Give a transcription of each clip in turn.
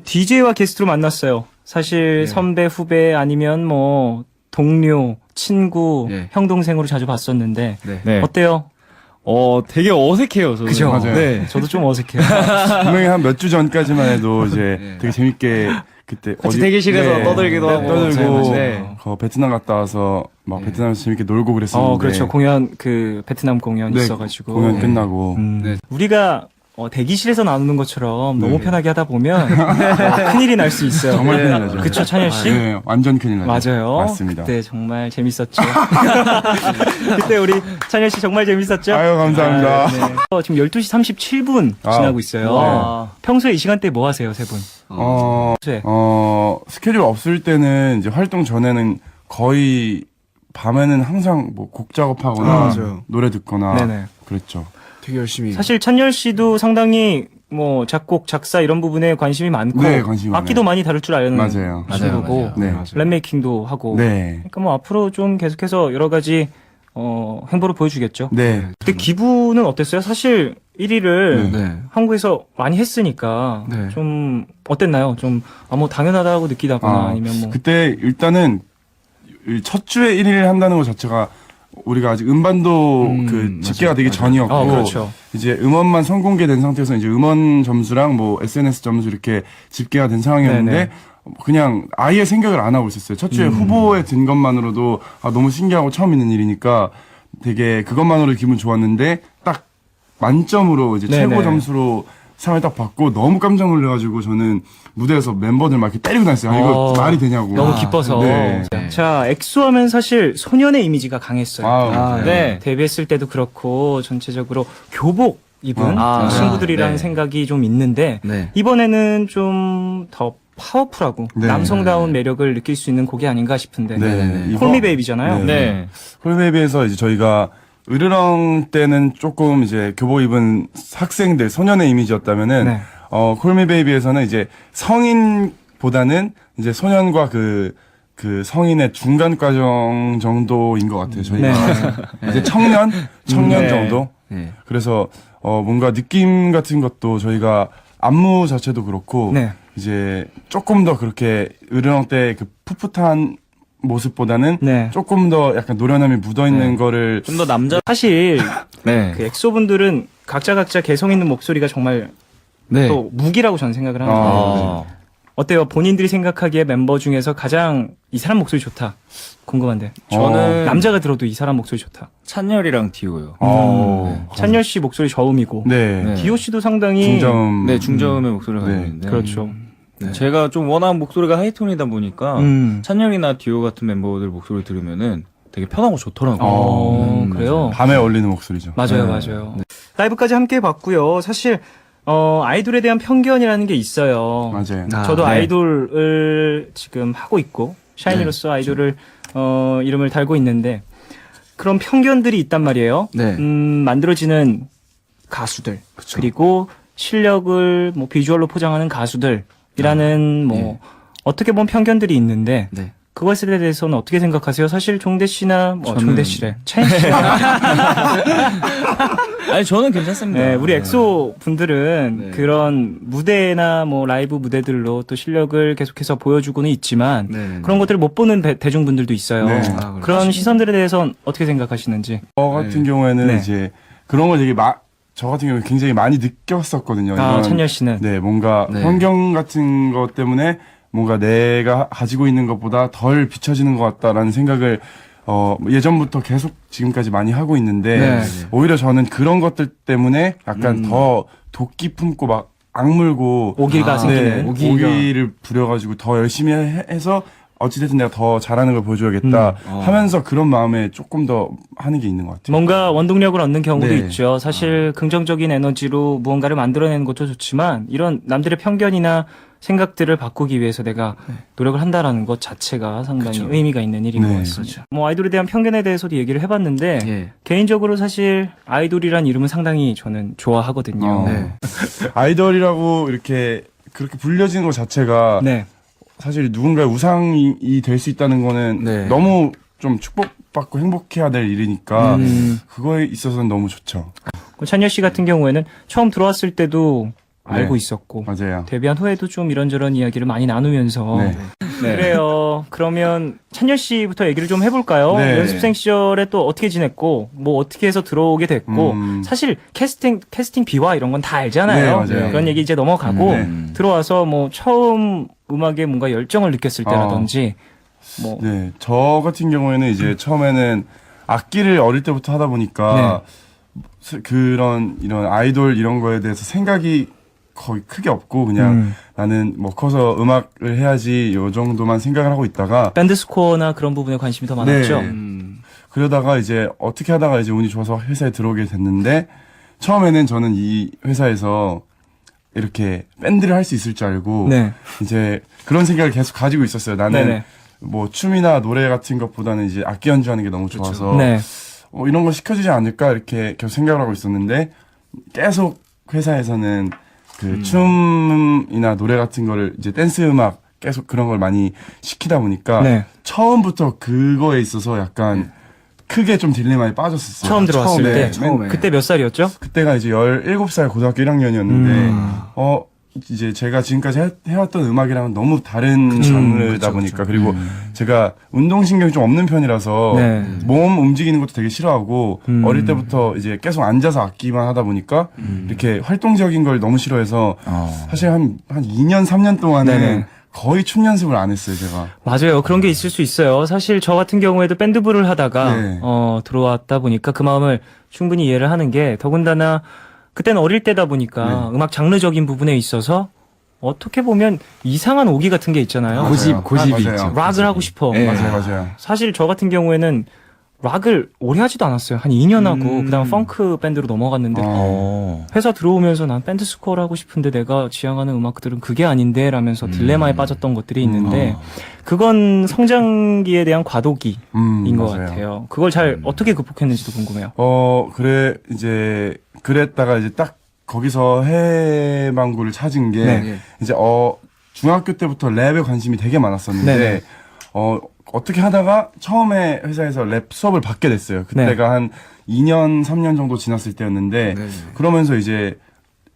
DJ와 게스트로 만났어요. 사실 선배, 후배 아니면 뭐 동료, 친구, 형, 동생으로 자주 봤었는데 네. 어때요? 되게 어색해요, 저는. 그죠? 맞아요. 네. 저도 좀 어색해요. 분명히 한 몇 주 전까지만 해도 이제 되게 재밌게 그때 같이 대기실에서 떠들기도 하고. 떠들고 맞아요. 네. 베트남 갔다 와서 막 베트남에서 재밌게 놀고 그랬었는데 그렇죠. 공연 베트남 공연 네, 있어가지고 공연 끝나고 네. 우리가 대기실에서 나누는 것처럼 너무 편하게 하다 보면 큰일이 날 수 있어요. 정말 큰일 나죠. 그쵸, 찬열 씨? 네, 완전 큰일 나죠. 맞아요. 맞습니다. 그때 정말 재밌었죠. 그때 우리 찬열 씨 정말 재밌었죠? 아유, 감사합니다. 네. 지금 12시 37분 지나고 있어요. 와. 평소에 이 시간대 뭐 하세요, 세 분? 평소에. 스케줄 없을 때는 이제 활동 전에는 거의 밤에는 항상 뭐 곡 작업하거나 맞아요. 노래 듣거나 네네. 그랬죠. 되게 열심히. 사실 찬열 씨도 상당히 뭐 작곡, 작사 이런 부분에 관심이 많고 네, 관심이 악기도 많아요. 많이 다룰 줄 아는 맞아요. 친구고 네. 랩메이킹도 하고 네. 그러니까 뭐 앞으로 좀 계속해서 여러 가지 행보를 보여주겠죠. 네. 근데 기분은 어땠어요? 사실 1위를 네. 한국에서 많이 했으니까 네. 좀 어땠나요? 좀 뭐 당연하다고 느끼다거나 아니면 뭐 그때 일단은 첫 주에 1위를 한다는 것 자체가 우리가 아직 음반도 그 집계가 되기 전이었고 그렇죠. 이제 음원만 선공개된 상태에서 이제 음원 점수랑 뭐 SNS 점수 이렇게 집계가 된 상황이었는데 네네. 그냥 아예 생각을 안 하고 있었어요. 첫 주에 후보에 든 것만으로도 너무 신기하고 처음 있는 일이니까 되게 그것만으로도 기분 좋았는데 딱 만점으로 이제 네네. 최고 점수로 상을 딱 받고 너무 깜짝 놀라가지고 저는 무대에서 멤버들 막 이렇게 때리고 다녔어요. 이거 말이 되냐고. 너무 기뻐서. 네. 자, 엑소 하면 사실 소년의 이미지가 강했어요. 맞아요. 네. 데뷔했을 때도 그렇고 전체적으로 교복 입은 친구들이라는 네. 생각이 좀 있는데 네. 이번에는 좀 더 파워풀하고 네. 남성다운 매력을 느낄 수 있는 곡이 아닌가 싶은데 네. 콜미 베이비잖아요. 네. 콜베이비에서 이제 저희가 으르렁 때는 조금 이제 교복 입은 학생들 소년의 이미지였다면은 네. 콜미베이비에서는 이제 성인보다는 이제 소년과 그 성인의 중간 과정 정도인 것 같아요. 저희가 이제 청년 네. 정도. 네. 그래서 뭔가 느낌 같은 것도 저희가 안무 자체도 그렇고 네. 이제 조금 더 그렇게 으르렁 때 그 풋풋한 모습보다는 네. 조금 더 약간 노련함이 묻어있는 거를 좀 더 남자. 사실 네. 그 엑소분들은 각자 개성 있는 목소리가 정말 네. 또 무기라고 저는 생각을 하는데 어때요? 본인들이 생각하기에 멤버 중에서 가장 이 사람 목소리 좋다 궁금한데 저는 남자가 들어도 이 사람 목소리 좋다. 찬열이랑 디오요. 찬열 씨 목소리 저음이고 네. 네. 디오 씨도 상당히 중점. 네, 중저음의 목소리가 네. 있는데. 그렇죠. 네. 제가 좀 워낙 목소리가 하이톤이다 보니까 찬열이나 디오 같은 멤버들 목소리 들으면은 되게 편하고 좋더라고요. 그래요? 밤에 어울리는 목소리죠. 맞아요, 맞아요. 라이브까지 함께 봤고요. 사실 아이돌에 대한 편견이라는 게 있어요. 맞아요. 저도 네. 아이돌을 지금 하고 있고 샤이니로서 아이돌을 이름을 달고 있는데 그런 편견들이 있단 말이에요. 네. 만들어지는 가수들 그리고 실력을 뭐 비주얼로 포장하는 가수들이라는 뭐 어떻게 보면 편견들이 있는데 네. 그것에 대해서는 어떻게 생각하세요? 사실 종대 씨나 종대 씨래 차인 씨, 아니, 저는 괜찮습니다. 네, 우리 엑소 분들은 네. 그런 무대나 뭐 라이브 무대들로 또 실력을 계속해서 보여주고는 있지만 네. 그런 것들을 못 보는 대중분들도 있어요. 네. 그런 시선들에 대해서는 어떻게 생각하시는지. 저 같은 경우에는 네. 이제 그런 걸 되게 저 같은 경우에 굉장히 많이 느꼈었거든요. 이런, 찬열 씨는 네, 뭔가 네. 환경 같은 것 때문에 뭔가 내가 가지고 있는 것보다 덜 비춰지는 것 같다라는 생각을 예전부터 계속 지금까지 많이 하고 있는데 네. 오히려 저는 그런 것들 때문에 약간 더 도끼 품고 막 악물고 오기가 생기는. 오기를 부려가지고 더 열심히 해서 어찌됐든 내가 더 잘하는 걸 보여줘야겠다 하면서 그런 마음에 조금 더 하는 게 있는 것 같아요. 뭔가 원동력을 얻는 경우도 네. 있죠. 사실 긍정적인 에너지로 무언가를 만들어내는 것도 좋지만 이런 남들의 편견이나 생각들을 바꾸기 위해서 내가 노력을 한다라는 것 자체가 상당히 의미가 있는 일인 것 같습니다. 뭐 아이돌에 대한 편견에 대해서도 얘기를 해봤는데 예. 개인적으로 사실 아이돌이란 이름은 상당히 저는 좋아하거든요. 네. 아이돌이라고 이렇게 그렇게 불려지는 것 자체가 네. 사실 누군가의 우상이 될 수 있다는 거는 네. 너무 좀 축복받고 행복해야 될 일이니까 그거에 있어서는 너무 좋죠. 찬열 씨 같은 경우에는 처음 들어왔을 때도 알고 네. 있었고 맞아요. 데뷔한 후에도 좀 이런저런 이야기를 많이 나누면서 네. 그래요. 그러면 찬열 씨부터 얘기를 좀 해볼까요? 네. 연습생 시절에 또 어떻게 지냈고 뭐 어떻게 해서 들어오게 됐고 사실 캐스팅 비화 이런 건 다 알잖아요. 네, 맞아요. 그런 얘기 이제 넘어가고 네. 들어와서 뭐 처음 음악에 뭔가 열정을 느꼈을 때라든지 뭐 네, 저 같은 경우에는 이제 처음에는 악기를 어릴 때부터 하다 보니까 그런 이런 아이돌 이런 거에 대해서 생각이 거의 크게 없고 그냥 나는 뭐 커서 음악을 해야지 요 정도만 생각을 하고 있다가 밴드 스코어나 그런 부분에 관심이 더 많았죠. 네. 그러다가 이제 어떻게 하다가 이제 운이 좋아서 회사에 들어오게 됐는데 처음에는 저는 이 회사에서 이렇게 밴드를 할 수 있을 줄 알고 네. 이제 그런 생각을 계속 가지고 있었어요. 나는 네네. 뭐 춤이나 노래 같은 것보다는 이제 악기 연주하는 게 너무 좋아서 네. 이런 거 시켜주지 않을까 이렇게 계속 생각을 하고 있었는데 계속 회사에서는 그 춤이나 노래 같은 거를 이제 댄스 음악 계속 그런 걸 많이 시키다 보니까 네. 처음부터 그거에 있어서 약간 크게 좀 딜레마에 빠졌었어요. 처음 들어왔을 처음에. 때 처음에. 그때 몇 살이었죠? 그때가 이제 17살 고등학교 1학년이었는데 이제 제가 지금까지 해왔던 음악이랑은 너무 다른 장르다 보니까 그리고 제가 운동신경이 좀 없는 편이라서 네. 몸 움직이는 것도 되게 싫어하고 어릴 때부터 이제 계속 앉아서 악기만 하다 보니까 이렇게 활동적인 걸 너무 싫어해서 사실 한 2년 3년 동안은 네네. 거의 춤 연습을 안 했어요 제가. 맞아요. 그런 게 있을 수 있어요. 사실 저 같은 경우에도 밴드부를 하다가 네. 들어왔다 보니까 그 마음을 충분히 이해를 하는 게 더군다나 그때는 어릴 때다 보니까 음악 장르적인 부분에 있어서 어떻게 보면 이상한 오기 같은 게 있잖아요. 고집이 고집이 맞아요. 있죠. 락을 하고 싶어. 네. 맞아요. 사실 저 같은 경우에는 락을 오래 하지도 않았어요. 한 2년 하고 그다음 펑크 밴드로 넘어갔는데 회사 들어오면서 난 밴드 스코어를 하고 싶은데 내가 지향하는 음악들은 그게 아닌데 라면서 딜레마에 빠졌던 것들이 있는데 그건 성장기에 대한 과도기인 것 맞아요. 같아요. 그걸 잘 어떻게 극복했는지도 궁금해요. 그랬다가 이제 딱 거기서 해방구를 찾은 게 네. 이제 중학교 때부터 랩에 관심이 되게 많았었는데 네네. 어떻게 하다가 처음에 회사에서 랩 수업을 받게 됐어요. 그때가 한 2년 3년 정도 지났을 때였는데 그러면서 이제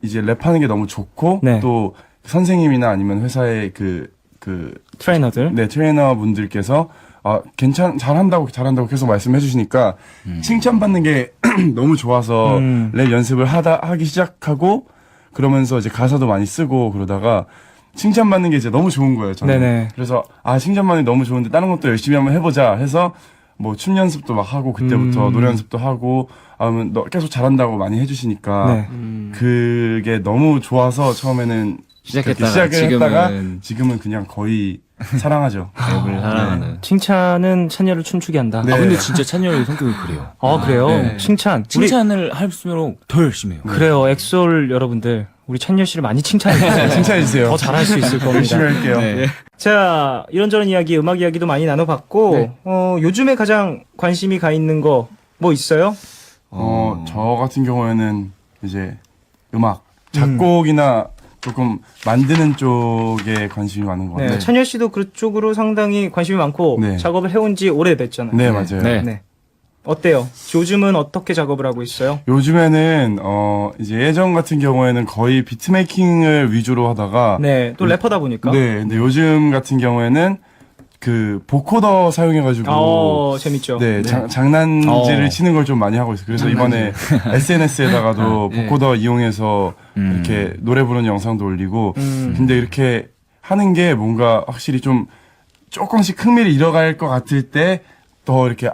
랩하는 게 너무 좋고 네. 또 선생님이나 아니면 회사의 그 트레이너들. 네, 트레이너 분들께서 잘한다고 계속 말씀해 주시니까 칭찬받는 게 너무 좋아서 랩 연습을 하기 시작하고 그러면서 이제 가사도 많이 쓰고 그러다가 칭찬받는 게 이제 너무 좋은 거예요, 저는. 네네. 그래서 칭찬받는 게 너무 좋은데 다른 것도 열심히 한번 해보자 해서 뭐 춤 연습도 막 하고 그때부터 노래 연습도 하고 너 계속 잘한다고 많이 해주시니까 네. 그게 너무 좋아서 처음에는 시작했다가 시작을 했다가 지금은 지금은 그냥 거의 사랑하죠. 랩을 사랑하는. 칭찬은 찬열을 춤추게 한다. 네. 근데 진짜 찬열의 성격이 그래요. 그래요? 네. 칭찬. 칭찬을 할수록 더 열심히 해요. 그래요. 엑솔 여러분들. 우리 찬열 씨를 많이 칭찬해 주세요. 칭찬해 주세요. 더 잘할 수 있을 겁니다. 열심히 할게요. 네. 자, 이런저런 이야기, 음악 이야기도 많이 나눠봤고, 요즘에 가장 관심이 가 있는 거 뭐 있어요? 저 같은 경우에는 이제 음악, 작곡이나 조금 만드는 쪽에 관심이 많은 것 같아요. 찬열 씨도 그쪽으로 상당히 관심이 많고, 네. 작업을 해온 지 오래됐잖아요. 네, 맞아요. 네. 어때요? 요즘은 어떻게 작업을 하고 있어요? 요즘에는 이제 예전 같은 경우에는 거의 비트메이킹을 위주로 하다가 네, 또 래퍼다 보니까. 네, 근데 요즘 같은 경우에는 그 보코더 사용해가지고 재밌죠. 네, 장난질을 치는 걸 좀 많이 하고 있어요. 그래서 이번에 SNS에다가도 보코더 이용해서 이렇게 노래 부르는 영상도 올리고 근데 이렇게 하는 게 뭔가 확실히 좀 조금씩 흥미를 잃어갈 것 같을 때 더 이렇게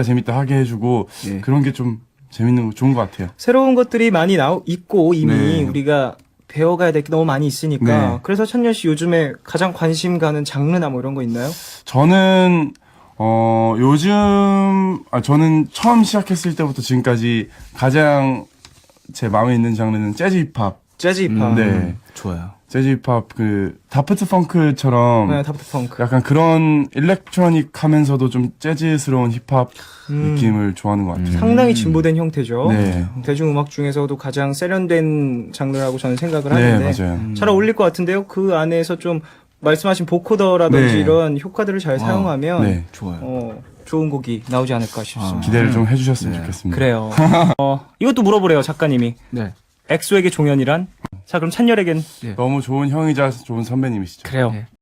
재밌다 하게 해주고 그런 게 좀 재밌는 거 좋은 것 같아요. 새로운 것들이 많이 있고 이미 네. 우리가 배워가야 될 게 너무 많이 있으니까 네. 그래서 찬열 씨 요즘에 가장 관심 가는 장르나 뭐 이런 거 있나요? 저는 요즘 저는 처음 시작했을 때부터 지금까지 가장 제 마음에 있는 장르는 재즈 힙합. 재즈 힙합. 네. 좋아요. 재즈 힙합 다프트 펑크처럼 네, 다프트 펑크. 약간 그런 일렉트로닉 하면서도 좀 재즈스러운 힙합 느낌을 좋아하는 것 같아요. 상당히 진보된 형태죠. 네. 대중음악 중에서도 가장 세련된 장르라고 저는 생각을 네, 하는데 맞아요. 잘 어울릴 것 같은데요. 그 안에서 좀 말씀하신 보코더라든지 네. 이런 효과들을 잘 사용하면 네. 좋아요. 좋은 곡이 나오지 않을까 싶습니다. 기대를 좀 해주셨으면 좋겠습니다. 그래요. 이것도 물어보래요, 작가님이. 네. 엑소에게 종현이란? 자, 그럼 찬열에겐 너무 좋은 형이자 좋은 선배님이시죠. 그래요. 네.